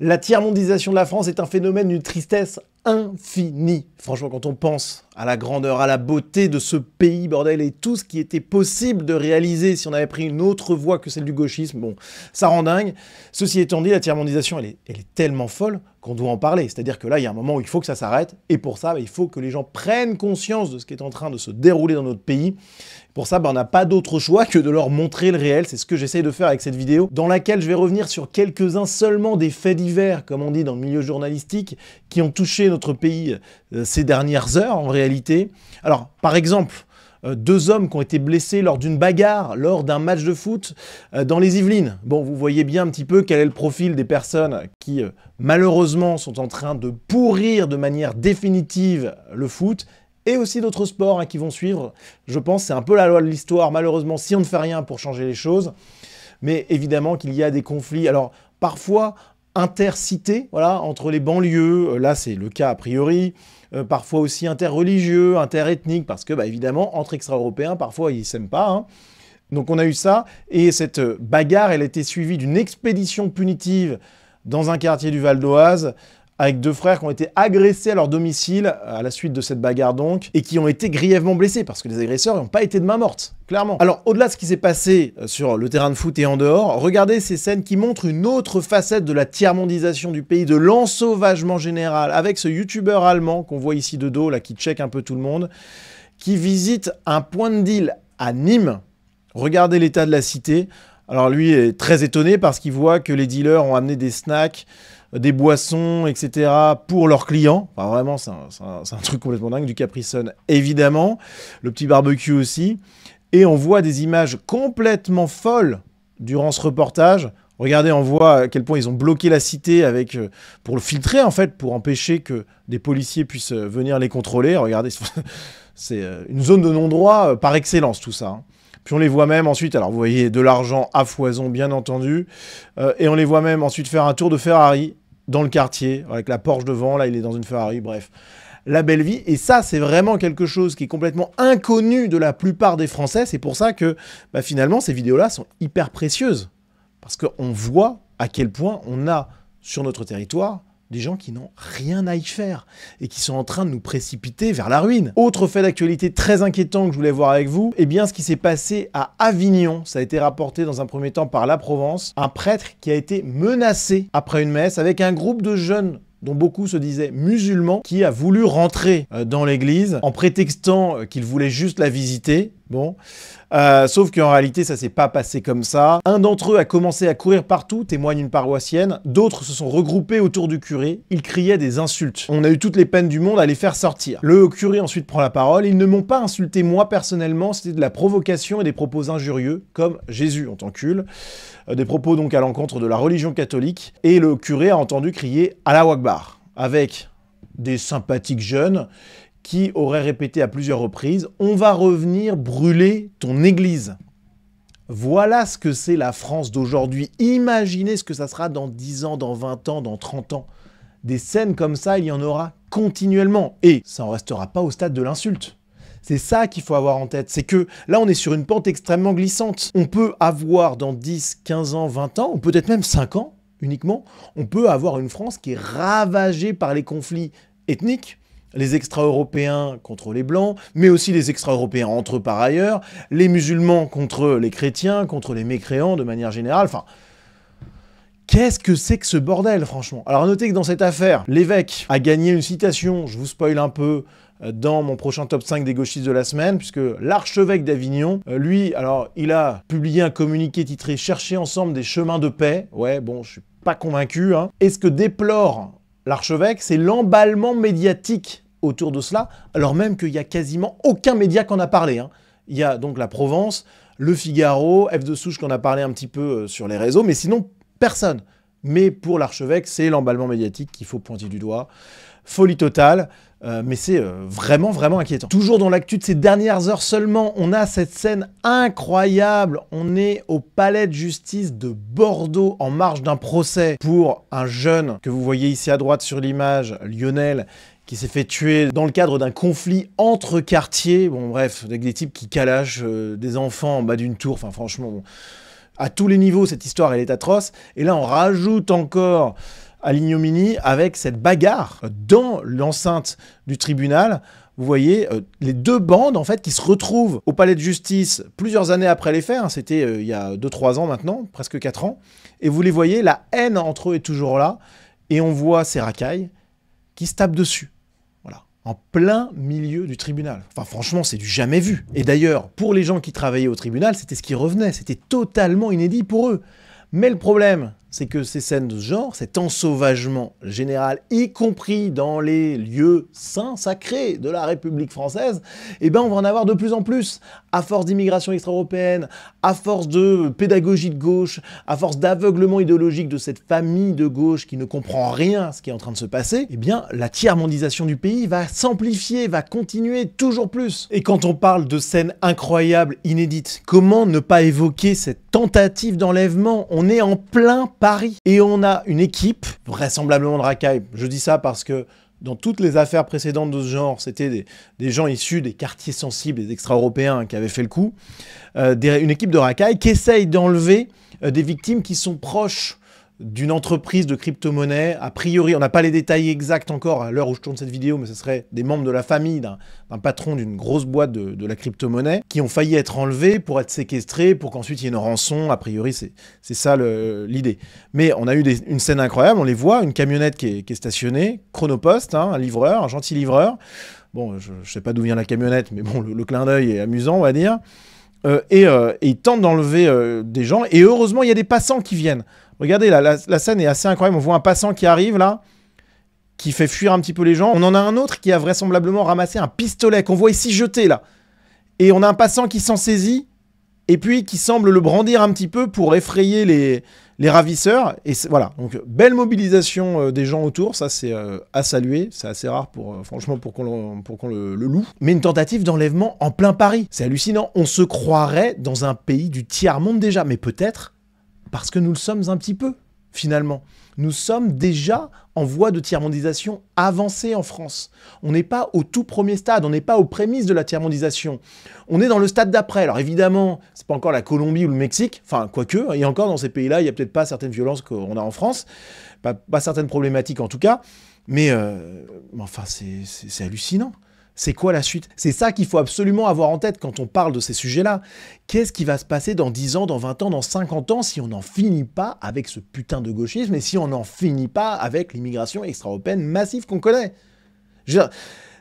La tiers-mondisation de la France est un phénomène d'une tristesse infinie. Franchement, quand on pense à la grandeur, à la beauté de ce pays, bordel, et tout ce qui était possible de réaliser si on avait pris une autre voie que celle du gauchisme, bon, ça rend dingue. Ceci étant dit, la tiers-mondisation, elle est tellement folle qu'on doit en parler. C'est-à-dire que là, il y a un moment où il faut que ça s'arrête, et pour ça, il faut que les gens prennent conscience de ce qui est en train de se dérouler dans notre pays. Pour ça, on n'a pas d'autre choix que de leur montrer le réel. C'est ce que j'essaye de faire avec cette vidéo, dans laquelle je vais revenir sur quelques-uns seulement des faits divers, comme on dit dans le milieu journalistique, qui ont touché notre pays ces dernières heures, en réalité. Alors, par exemple, deux hommes qui ont été blessés lors d'une bagarre, lors d'un match de foot dans les Yvelines. Bon, vous voyez bien un petit peu quel est le profil des personnes qui, malheureusement, sont en train de pourrir de manière définitive le foot, et aussi d'autres sports qui vont suivre. Je pense c'est un peu la loi de l'histoire, malheureusement, si on ne fait rien pour changer les choses. Mais évidemment qu'il y a des conflits, alors parfois intercités, voilà, entre les banlieues, là c'est le cas a priori, parfois aussi interreligieux, interethniques, parce que, évidemment, entre extra-européens, parfois ils ne s'aiment pas, hein. Donc on a eu ça, et cette bagarre, elle a été suivie d'une expédition punitive dans un quartier du Val d'Oise, avec deux frères qui ont été agressés à leur domicile, à la suite de cette bagarre donc, et qui ont été grièvement blessés, parce que les agresseurs n'ont pas été de main morte, clairement. Alors, au-delà de ce qui s'est passé sur le terrain de foot et en dehors, regardez ces scènes qui montrent une autre facette de la tiers-mondisation du pays, de l'ensauvagement général, avec ce youtubeur allemand qu'on voit ici de dos, là, qui check un peu tout le monde, qui visite un point de deal à Nîmes. Regardez l'état de la cité. Alors lui est très étonné parce qu'il voit que les dealers ont amené des snacks, des boissons, etc. pour leurs clients. Enfin, vraiment, c'est un truc complètement dingue. Du Capri Sun, évidemment. Le petit barbecue aussi. Et on voit des images complètement folles durant ce reportage. Regardez, on voit à quel point ils ont bloqué la cité avec, pour le filtrer, en fait, pour empêcher que des policiers puissent venir les contrôler. Regardez, c'est une zone de non-droit par excellence, tout ça, hein. Puis on les voit même ensuite, alors vous voyez de l'argent à foison bien entendu, et on les voit même ensuite faire un tour de Ferrari dans le quartier, avec la Porsche devant, là il est dans une Ferrari, bref. La belle vie, et ça c'est vraiment quelque chose qui est complètement inconnu de la plupart des Français, c'est pour ça que finalement ces vidéos-là sont hyper précieuses, parce qu'on voit à quel point on a sur notre territoire des gens qui n'ont rien à y faire et qui sont en train de nous précipiter vers la ruine. Autre fait d'actualité très inquiétant que je voulais voir avec vous, eh bien ce qui s'est passé à Avignon, ça a été rapporté dans un premier temps par La Provence, un prêtre qui a été menacé après une messe avec un groupe de jeunes dont beaucoup se disaient musulmans, qui a voulu rentrer dans l'église en prétextant qu'il voulait juste la visiter. Bon, sauf qu'en réalité, ça s'est pas passé comme ça. Un d'entre eux a commencé à courir partout, témoigne une paroissienne. D'autres se sont regroupés autour du curé. Ils criaient des insultes. On a eu toutes les peines du monde à les faire sortir. Le curé ensuite prend la parole. Ils ne m'ont pas insulté moi personnellement, c'était de la provocation et des propos injurieux, comme Jésus on t'encule. Des propos donc à l'encontre de la religion catholique. Et le curé a entendu crier « Allahu Akbar » avec des sympathiques jeunes qui auraient répété à plusieurs reprises « On va revenir brûler ton église ». Voilà ce que c'est la France d'aujourd'hui. Imaginez ce que ça sera dans 10 ans, dans 20 ans, dans 30 ans. Des scènes comme ça, il y en aura continuellement. Et ça n'en restera pas au stade de l'insulte. C'est ça qu'il faut avoir en tête. C'est que là, on est sur une pente extrêmement glissante. On peut avoir dans 10, 15 ans, 20 ans, ou peut-être même 5 ans uniquement, on peut avoir une France qui est ravagée par les conflits ethniques, les extra-européens contre les blancs, mais aussi les extra-européens entre eux par ailleurs, les musulmans contre les chrétiens, contre les mécréants de manière générale, enfin... Qu'est-ce que c'est que ce bordel, franchement? Alors notez que dans cette affaire, l'évêque a gagné une citation, je vous spoil un peu, dans mon prochain top 5 des gauchistes de la semaine, puisque l'archevêque d'Avignon, lui, alors il a publié un communiqué titré « Chercher ensemble des chemins de paix ». Ouais, bon, je suis pas convaincu, hein. Et ce que déplore l'archevêque, c'est l'emballement médiatique autour de cela, alors même qu'il y a quasiment aucun média qui en a parlé, hein. Il y a donc La Provence, Le Figaro, F de Souche qui en a parlé un petit peu sur les réseaux, mais sinon, personne. Mais pour l'archevêque, c'est l'emballement médiatique qu'il faut pointer du doigt. Folie totale, mais c'est vraiment, vraiment inquiétant. Toujours dans l'actu de ces dernières heures seulement, on a cette scène incroyable. On est au palais de justice de Bordeaux en marge d'un procès pour un jeune que vous voyez ici à droite sur l'image, Lionel, qui s'est fait tuer dans le cadre d'un conflit entre quartiers. Bon bref, avec des types qui calachent des enfants en bas d'une tour. Enfin franchement, bon, à tous les niveaux, cette histoire elle est atroce. Et là on rajoute encore à l'ignominie avec cette bagarre dans l'enceinte du tribunal. Vous voyez les deux bandes en fait qui se retrouvent au palais de justice plusieurs années après les faits, hein, c'était il y a 2-3 ans maintenant, presque 4 ans, et vous les voyez, la haine entre eux est toujours là, et on voit ces racailles qui se tapent dessus, voilà, en plein milieu du tribunal. Enfin franchement c'est du jamais vu. Et d'ailleurs pour les gens qui travaillaient au tribunal, c'était ce qui revenait, c'était totalement inédit pour eux. Mais le problème, c'est que ces scènes de ce genre, cet ensauvagement général, y compris dans les lieux saints, sacrés de la République française, eh ben on va en avoir de plus en plus. À force d'immigration extra-européenne, à force de pédagogie de gauche, à force d'aveuglement idéologique de cette famille de gauche qui ne comprend rien à ce qui est en train de se passer, eh bien la tiers-mondisation du pays va s'amplifier, va continuer toujours plus. Et quand on parle de scènes incroyables, inédites, comment ne pas évoquer cette tentative d'enlèvement? On est en plein Paris. Et on a une équipe, vraisemblablement de racailles. Je dis ça parce que dans toutes les affaires précédentes de ce genre, c'était des gens issus des quartiers sensibles, des extra-européens qui avaient fait le coup. Une équipe de racailles qui essaye d'enlever des victimes qui sont proches d'une entreprise de crypto-monnaie. A priori, on n'a pas les détails exacts encore à l'heure où je tourne cette vidéo, mais ce serait des membres de la famille d'un patron d'une grosse boîte de la crypto-monnaie qui ont failli être enlevés pour être séquestrés, pour qu'ensuite il y ait une rançon. A priori, c'est ça l'idée. Mais on a eu une scène incroyable, on les voit, une camionnette qui est stationnée, Chronopost, hein, un livreur, un gentil livreur. Bon, je ne sais pas d'où vient la camionnette, mais bon, le clin d'œil est amusant, on va dire. Et ils tentent d'enlever des gens, et heureusement, il y a des passants qui viennent. Regardez, là, la scène est assez incroyable. On voit un passant qui arrive, là, qui fait fuir un petit peu les gens. On en a un autre qui a vraisemblablement ramassé un pistolet qu'on voit ici jeté, là. Et on a un passant qui s'en saisit, et puis qui semble le brandir un petit peu pour effrayer les ravisseurs. Et voilà, donc belle mobilisation des gens autour, ça c'est à saluer. C'est assez rare, franchement, pour qu'on le loue. Mais une tentative d'enlèvement en plein Paris. C'est hallucinant. On se croirait dans un pays du tiers-monde déjà, mais peut-être parce que nous le sommes un petit peu, finalement. Nous sommes déjà en voie de tiers-mondisation avancée en France. On n'est pas au tout premier stade, on n'est pas aux prémices de la tiers-mondisation. On est dans le stade d'après. Alors évidemment, c'est pas encore la Colombie ou le Mexique, enfin, quoique, et encore dans ces pays-là, il n'y a peut-être pas certaines violences qu'on a en France, pas certaines problématiques en tout cas, mais enfin, c'est hallucinant. C'est quoi la suite? C'est ça qu'il faut absolument avoir en tête quand on parle de ces sujets-là. Qu'est-ce qui va se passer dans 10 ans, dans 20 ans, dans 50 ans si on n'en finit pas avec ce putain de gauchisme et si on n'en finit pas avec l'immigration extra-européenne massive qu'on connaît? Je veux dire,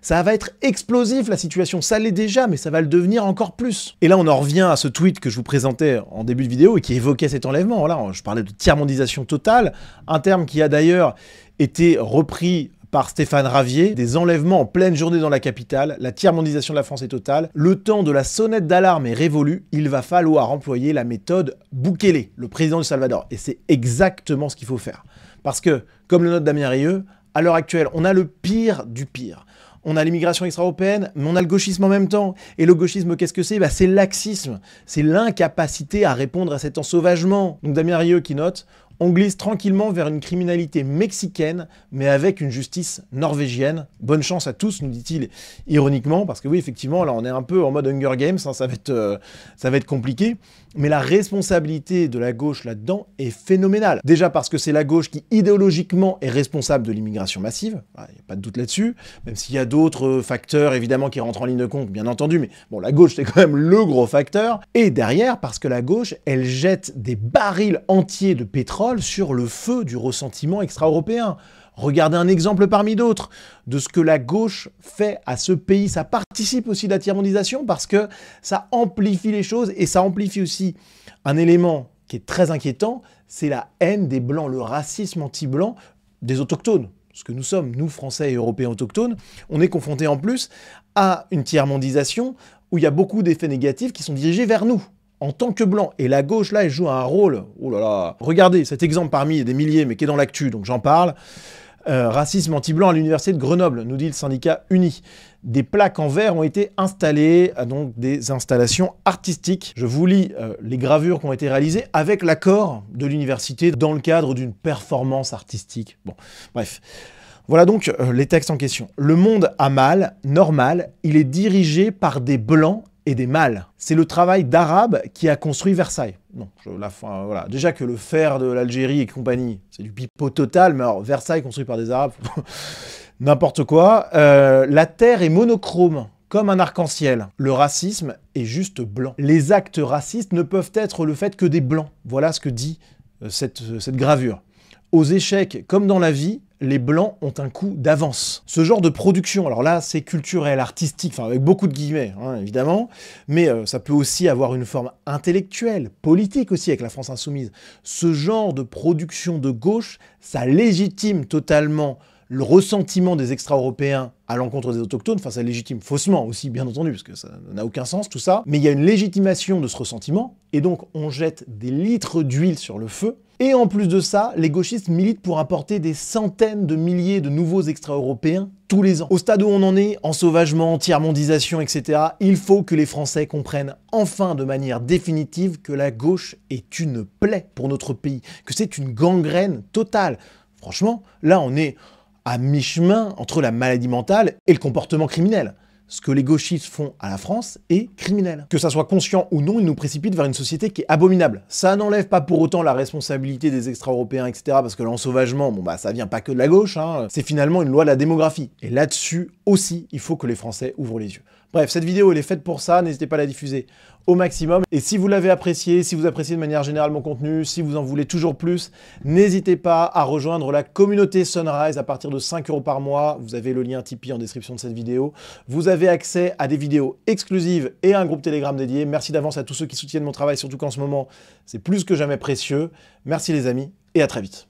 ça va être explosif la situation, ça l'est déjà, mais ça va le devenir encore plus. Et là on en revient à ce tweet que je vous présentais en début de vidéo et qui évoquait cet enlèvement. Voilà, je parlais de tiers-mondisation totale, un terme qui a d'ailleurs été repris par Stéphane Ravier, des enlèvements en pleine journée dans la capitale, la tiers-mondisation de la France est totale, le temps de la sonnette d'alarme est révolu, il va falloir employer la méthode Bukele, le président du Salvador. Et c'est exactement ce qu'il faut faire. Parce que, comme le note Damien Rieu, à l'heure actuelle, on a le pire du pire. On a l'immigration extra-européenne, mais on a le gauchisme en même temps. Et le gauchisme, qu'est-ce que c'est? C'est le laxisme. C'est l'incapacité à répondre à cet ensauvagement. Donc Damien Rieu qui note: on glisse tranquillement vers une criminalité mexicaine, mais avec une justice norvégienne. Bonne chance à tous, nous dit-il ironiquement, parce que oui, effectivement, là, on est un peu en mode Hunger Games, hein, ça va être compliqué. Mais la responsabilité de la gauche là-dedans est phénoménale. Déjà parce que c'est la gauche qui, idéologiquement, est responsable de l'immigration massive. Il n'y a pas de doute là-dessus, même s'il y a d'autres facteurs, évidemment, qui rentrent en ligne de compte, bien entendu, mais bon, la gauche, c'est quand même le gros facteur. Et derrière, parce que la gauche, elle jette des barils entiers de pétrole sur le feu du ressentiment extra-européen. Regardez un exemple parmi d'autres de ce que la gauche fait à ce pays. Ça participe aussi de la tiers-mondisation parce que ça amplifie les choses et ça amplifie aussi un élément qui est très inquiétant, c'est la haine des Blancs, le racisme anti-blanc des autochtones. Ce que nous sommes, nous, Français et Européens autochtones, on est confrontés en plus à une tiers-mondisation où il y a beaucoup d'effets négatifs qui sont dirigés vers nous, en tant que blanc. Et la gauche, là, elle joue un rôle. Oh là là. Regardez cet exemple parmi des milliers, mais qui est dans l'actu, donc j'en parle. Racisme anti-blanc à l'université de Grenoble, nous dit le syndicat Uni. Des plaques en verre ont été installées, donc des installations artistiques. Je vous lis les gravures qui ont été réalisées avec l'accord de l'université dans le cadre d'une performance artistique. Bon, bref. Voilà donc les textes en question. Le monde a mal, normal, il est dirigé par des blancs et des mâles. C'est le travail d'Arabes qui a construit Versailles. Non, voilà. Déjà que le fer de l'Algérie et compagnie, c'est du pipeau total, mais alors Versailles construit par des Arabes, n'importe quoi. La terre est monochrome, comme un arc-en-ciel. Le racisme est juste blanc. Les actes racistes ne peuvent être le fait que des blancs. Voilà ce que dit cette gravure. Aux échecs, comme dans la vie, les blancs ont un coup d'avance. Ce genre de production, alors là, c'est culturel, artistique, enfin avec beaucoup de guillemets, hein, évidemment, mais ça peut aussi avoir une forme intellectuelle, politique aussi, avec la France insoumise. Ce genre de production de gauche, ça légitime totalement le ressentiment des extra-européens à l'encontre des autochtones, enfin ça légitime faussement aussi, bien entendu, parce que ça n'a aucun sens tout ça, mais il y a une légitimation de ce ressentiment, et donc on jette des litres d'huile sur le feu, et en plus de ça, les gauchistes militent pour importer des centaines de milliers de nouveaux extra-européens tous les ans. Au stade où on en est, ensauvagement, tiers-mondisation, etc., il faut que les Français comprennent enfin de manière définitive que la gauche est une plaie pour notre pays, que c'est une gangrène totale. Franchement, là on est à mi-chemin entre la maladie mentale et le comportement criminel. Ce que les gauchistes font à la France est criminel. Que ça soit conscient ou non, ils nous précipitent vers une société qui est abominable. Ça n'enlève pas pour autant la responsabilité des extra-européens, etc. Parce que l'ensauvagement, bon bah ça vient pas que de la gauche, hein. C'est finalement une loi de la démographie. Et là-dessus aussi, il faut que les Français ouvrent les yeux. Bref, cette vidéo, elle est faite pour ça, n'hésitez pas à la diffuser au maximum. Et si vous l'avez apprécié, si vous appréciez de manière générale mon contenu, si vous en voulez toujours plus, n'hésitez pas à rejoindre la communauté Sunrise à partir de 5 € par mois. Vous avez le lien Tipeee en description de cette vidéo. Vous avez accès à des vidéos exclusives et à un groupe Telegram dédié. Merci d'avance à tous ceux qui soutiennent mon travail, surtout qu'en ce moment, c'est plus que jamais précieux. Merci les amis, et à très vite.